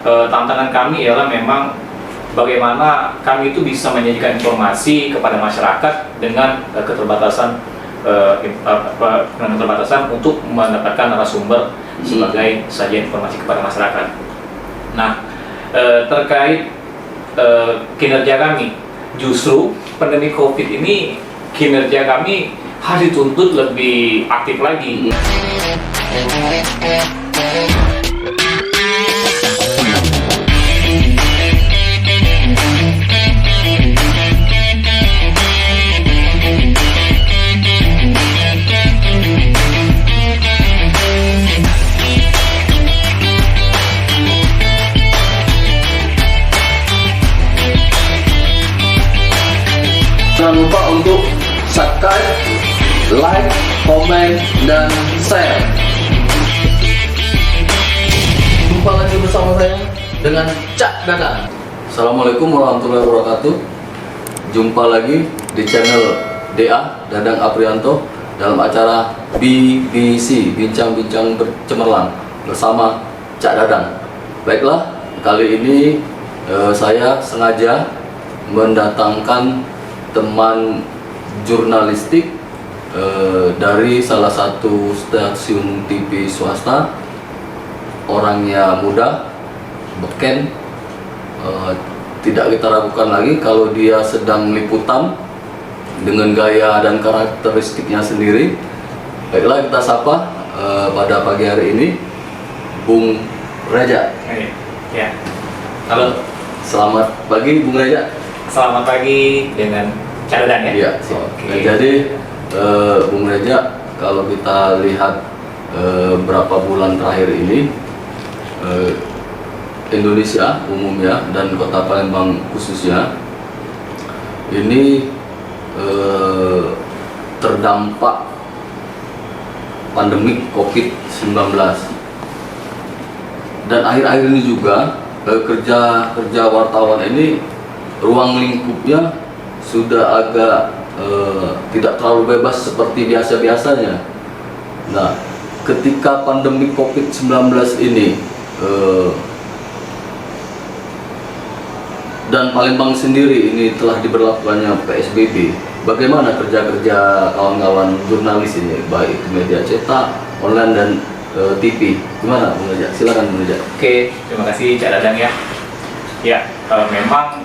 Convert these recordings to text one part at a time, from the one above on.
Tantangan kami ialah memang bagaimana kami itu bisa menyajikan informasi kepada masyarakat dengan keterbatasan untuk mendapatkan narasumber sebagai sajian informasi kepada masyarakat. Nah, terkait kinerja kami, justru pandemi COVID ini kinerja kami harus dituntut lebih aktif lagi. Jangan lupa untuk subscribe, like, komen, dan share. Jumpa lagi bersama saya dengan Cak Dadang. Assalamualaikum warahmatullahi wabarakatuh. Jumpa lagi di channel DA Dadang Aprianto dalam acara BBC Bincang-Bincang Bercemerlang bersama Cak Dadang. Baiklah, kali ini saya sengaja mendatangkan teman jurnalistik dari salah satu stasiun TV swasta. Orangnya muda, beken, tidak kita ragukan lagi kalau dia sedang liputan dengan gaya dan karakteristiknya sendiri. Baiklah, kita sapa pada pagi hari ini Bung Reza. Ya, halo. Selamat pagi Bung Reza. Selamat pagi dengan Cak Dadang ya? Iya. Oke. Nah, jadi Bung Reza, kalau kita lihat berapa bulan terakhir ini Indonesia umumnya dan Kota Palembang khususnya ini terdampak pandemik COVID-19, dan akhir-akhir ini juga kerja wartawan ini ruang lingkupnya sudah agak tidak terlalu bebas seperti biasa-biasanya. Nah, ketika pandemi COVID-19 ini dan Palembang sendiri ini telah diberlakukannya PSBB, bagaimana kerja-kerja kawan-kawan jurnalis ini, baik itu media cetak, online, dan TV? Gimana Bung Reza? Silakan Bung Reza. Oke, terima kasih Cak Dadang ya. Ya, memang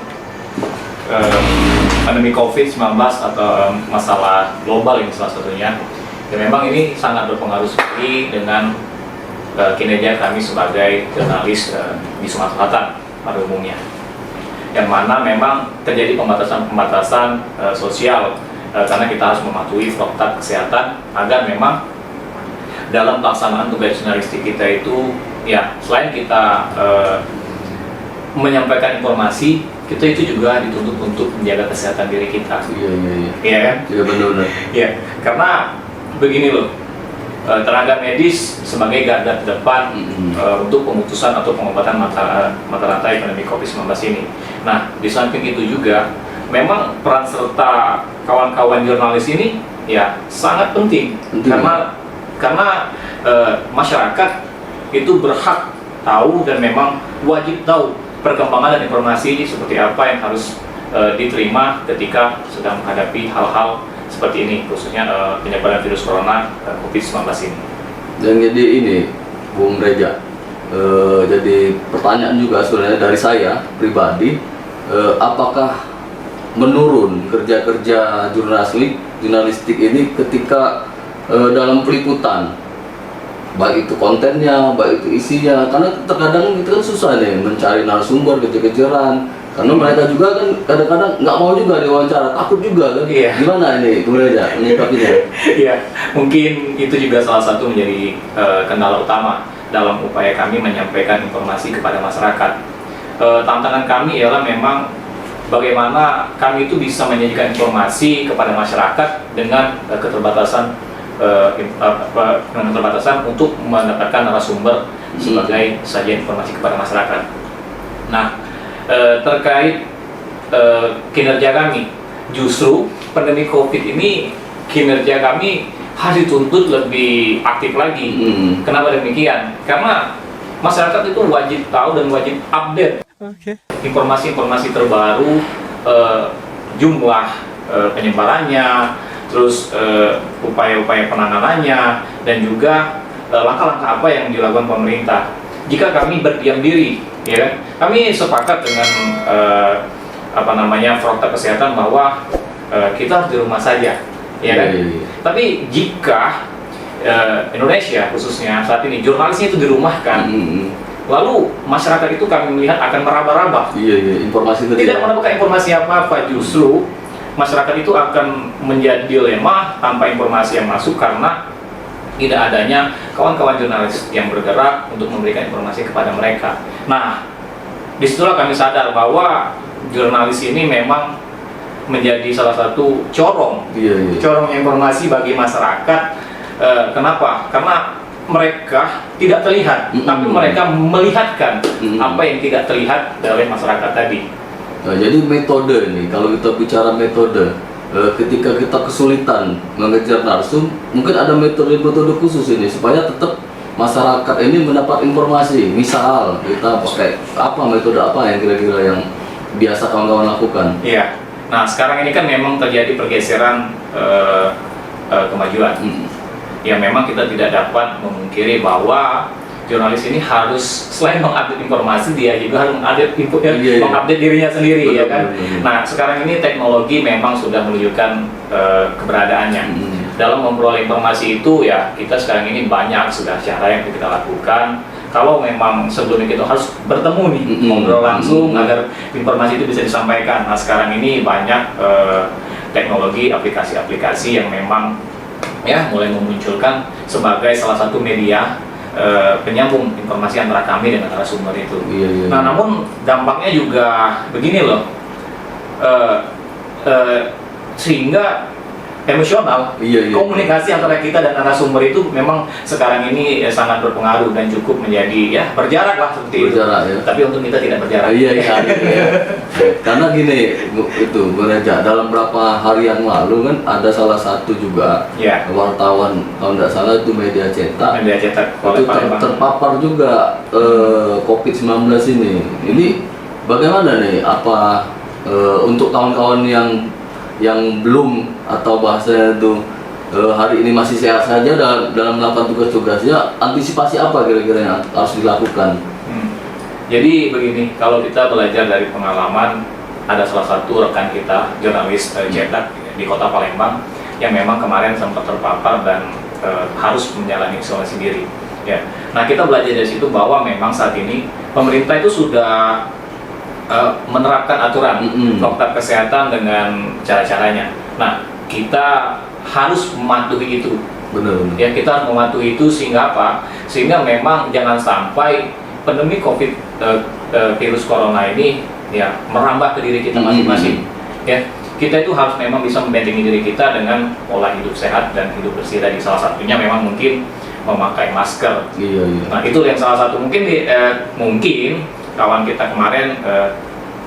pandemi COVID-19 atau masalah global ini salah satunya, ya memang ini sangat berpengaruh sekali dengan kinerja kami sebagai jurnalis di Sumatera Selatan pada umumnya, yang mana memang terjadi pembatasan sosial karena kita harus mematuhi protokol kesehatan agar memang dalam pelaksanaan tugas jurnalistik kita itu, ya selain kita menyampaikan informasi, kita itu juga dituntut untuk menjaga kesehatan diri kita. Iya kan? Iya, benar-benar. Iya, karena begini loh, tenaga medis sebagai garda terdepan untuk pemutusan atau pengobatan mata rantai pandemi COVID-19 ini. Nah, di samping itu juga memang peran serta kawan-kawan jurnalis ini ya sangat penting. Karena masyarakat itu berhak tahu dan memang wajib tahu perkembangan dan informasi seperti apa yang harus diterima ketika sedang menghadapi hal-hal seperti ini, khususnya penyebaran virus corona COVID-19 ini. Dan jadi ini Bung Reza, jadi pertanyaan juga sebenarnya dari saya pribadi, apakah menurun kerja-kerja jurnalistik ini ketika dalam peliputan, baik itu kontennya, baik itu isinya, karena terkadang itu kan susah nih mencari narasumber, kejar-kejaran, karena mereka juga kan kadang-kadang nggak mau juga diwawancara, takut juga kan. Iya. Gimana ini Bung Reza menyikapinya? Iya, mungkin itu juga salah satu menjadi kendala utama dalam upaya kami menyampaikan informasi kepada masyarakat. Tantangan kami ialah memang bagaimana kami itu bisa menyajikan informasi kepada masyarakat dengan keterbatasan untuk mendapatkan narasumber sebagai sajian informasi kepada masyarakat. Nah, terkait kinerja kami, justru pandemi COVID ini kinerja kami harus dituntut lebih aktif lagi. Kenapa demikian? Karena masyarakat itu wajib tahu dan wajib update informasi-informasi terbaru, jumlah penyebarannya, terus upaya-upaya penanganannya, dan juga langkah-langkah apa yang dilakukan pemerintah. Jika kami berdiam diri, ya kan, kami sepakat dengan protokol kesehatan bahwa kita harus di rumah saja, ya kan. Tapi jika Indonesia khususnya saat ini jurnalisnya itu dirumahkan, lalu masyarakat itu kami melihat akan meraba-raba, informasi itu tidak mendapatkan informasi apa-apa. Justru masyarakat itu akan menjadi dilema tanpa informasi yang masuk karena tidak adanya kawan-kawan jurnalis yang bergerak untuk memberikan informasi kepada mereka. Nah, disitulah kami sadar bahwa jurnalis ini memang menjadi salah satu corong informasi bagi masyarakat. Kenapa? Karena mereka tidak terlihat, tapi mereka melihatkan apa yang tidak terlihat oleh masyarakat tadi. Nah, jadi metode ini, kalau kita bicara metode, ketika kita kesulitan mengejar narsum, mungkin ada metode-metode khusus ini supaya tetap masyarakat ini mendapat informasi. Misal kita pakai metode apa yang kira-kira yang biasa kawan-kawan lakukan? Iya. Nah, sekarang ini kan memang terjadi pergeseran kemajuan. Ya, memang kita tidak dapat memungkiri bahwa jurnalis ini harus selain mengupdate informasi, dia juga harus mengupdate dirinya sendiri, ya kan. Nah, sekarang ini teknologi memang sudah menunjukkan keberadaannya. Dalam memperoleh informasi itu, ya kita sekarang ini banyak sudah cara yang kita lakukan. Kalau memang sebelumnya kita harus bertemu nih, ngobrol langsung agar informasi itu bisa disampaikan. Nah, sekarang ini banyak teknologi, aplikasi-aplikasi yang memang ya mulai memunculkan sebagai salah satu media penyambung informasi antara kami dengan narasumber itu. Nah, namun dampaknya juga begini loh, sehingga emosional, komunikasi antara kita dan narasumber itu memang sekarang ini sangat berpengaruh dan cukup menjadi berjarak lah seperti itu. Tapi untuk kita tidak berjarak. Karena gini, itu Reja, dalam beberapa hari yang lalu kan ada salah satu juga wartawan, kalau tidak salah itu media cetak itu terpapar juga COVID-19 ini. Ini bagaimana nih? Apa untuk kawan-kawan yang belum, atau bahasanya itu hari ini masih sehat saja dalam melakukan tugas-tugasnya, antisipasi apa kira-kira yang harus dilakukan? Jadi begini, kalau kita belajar dari pengalaman, ada salah satu rekan kita, jurnalis cetak di kota Palembang, yang memang kemarin sempat terpapar dan harus menjalani isolasi diri. Ya. Nah, kita belajar dari situ bahwa memang saat ini pemerintah itu sudah menerapkan aturan protokol kesehatan dengan cara-caranya. Nah, kita harus mematuhi itu. Benar. Ya, kita harus mematuhi itu sehingga apa? Sehingga memang jangan sampai pandemi virus corona ini ya merambah ke diri kita masing-masing. Ya, kita itu harus memang bisa membentengi diri kita dengan pola hidup sehat dan hidup bersih. Tadi salah satunya memang mungkin memakai masker. Nah, itu yang salah satu mungkin mungkin kawan kita kemarin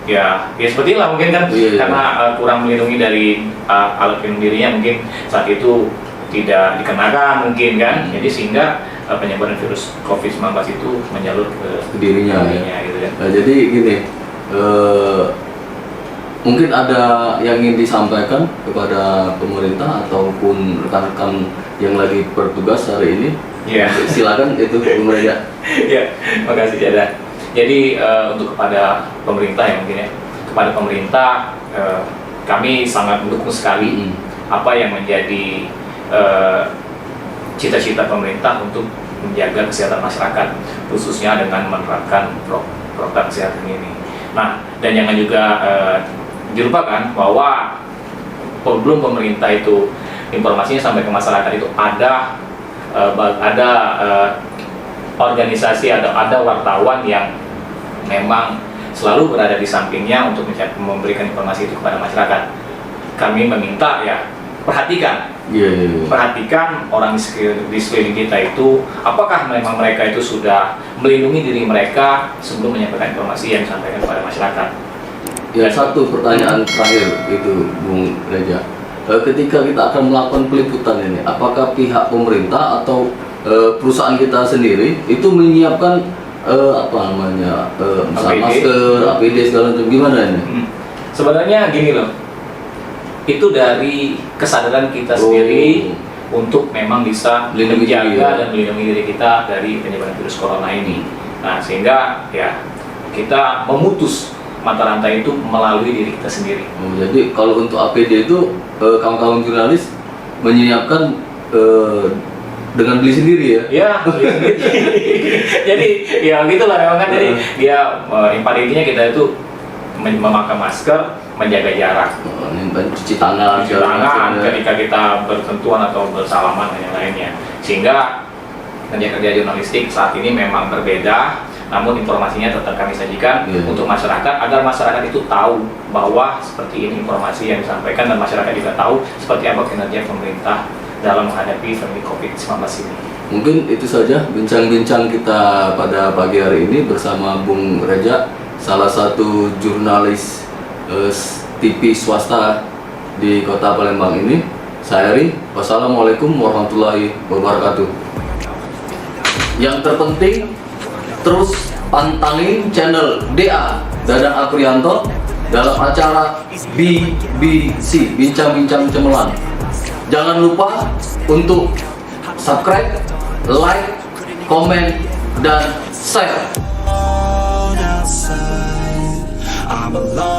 ya seperti itulah mungkin kan, karena kurang melindungi dari alat pelindung dirinya, mungkin saat itu tidak dikenakan mungkin kan, jadi sehingga penyebaran virus COVID-19 itu menjalur ke dirinya gitu kan. Nah, jadi gini, mungkin ada yang ingin disampaikan kepada pemerintah ataupun rekan-rekan yang lagi bertugas hari ini. Silakan itu Bung Reja. Ya, makasih Jada. Jadi untuk kepada pemerintah ya mungkin ya, kepada pemerintah kami sangat mendukung sekali apa yang menjadi cita-cita pemerintah untuk menjaga kesehatan masyarakat, khususnya dengan menerapkan protokol kesehatan ini. Nah, dan jangan juga dilupakan bahwa sebelum pemerintah itu informasinya sampai ke masyarakat itu ada organisasi, ada wartawan yang memang selalu berada di sampingnya untuk memberikan informasi itu kepada masyarakat. Kami meminta ya perhatikan orang di sekeliling kita itu, apakah memang mereka itu sudah melindungi diri mereka sebelum menyampaikan informasi yang disampaikan kepada masyarakat. Ya, satu pertanyaan terakhir itu Bung Reja, ketika kita akan melakukan peliputan ini, apakah pihak pemerintah atau perusahaan kita sendiri itu menyiapkan apa namanya, misal APD. masker, APD segala macam, gimana ini? Sebenarnya gini loh, itu dari kesadaran kita sendiri untuk memang bisa Melindungi menjaga diri, ya. dan melindungi diri kita dari penyebaran virus corona ini. Nah, sehingga ya kita memutus mata rantai itu melalui diri kita sendiri. Jadi kalau untuk APD itu kawan-kawan jurnalis menyiapkan dengan beli sendiri ya? Ya, jadi ya gitulah memang kan. Jadi dia yang pada intinya kita itu memakai masker, menjaga jarak, Cuci tangan, cuci tangan ketika kita bersentuhan atau bersalaman dan yang lainnya. Sehingga kerja-kerja jurnalistik saat ini memang berbeda, namun informasinya tetap kami sajikan untuk masyarakat agar masyarakat itu tahu bahwa seperti ini informasi yang disampaikan, dan masyarakat juga tahu seperti apa kinerja pemerintah dalam menghadapi pandemi COVID-19 ini. Mungkin itu saja bincang-bincang kita pada pagi hari ini bersama Bung Reja, salah satu jurnalis TV swasta di Kota Palembang ini. Saya Eri, wassalamualaikum warahmatullahi wabarakatuh. Yang terpenting, terus pantangin channel DA Dadang Aprianto dalam acara BBC Bincang-Bincang Cemerlang. Jangan lupa untuk subscribe, like, komen, dan share. I'm alone.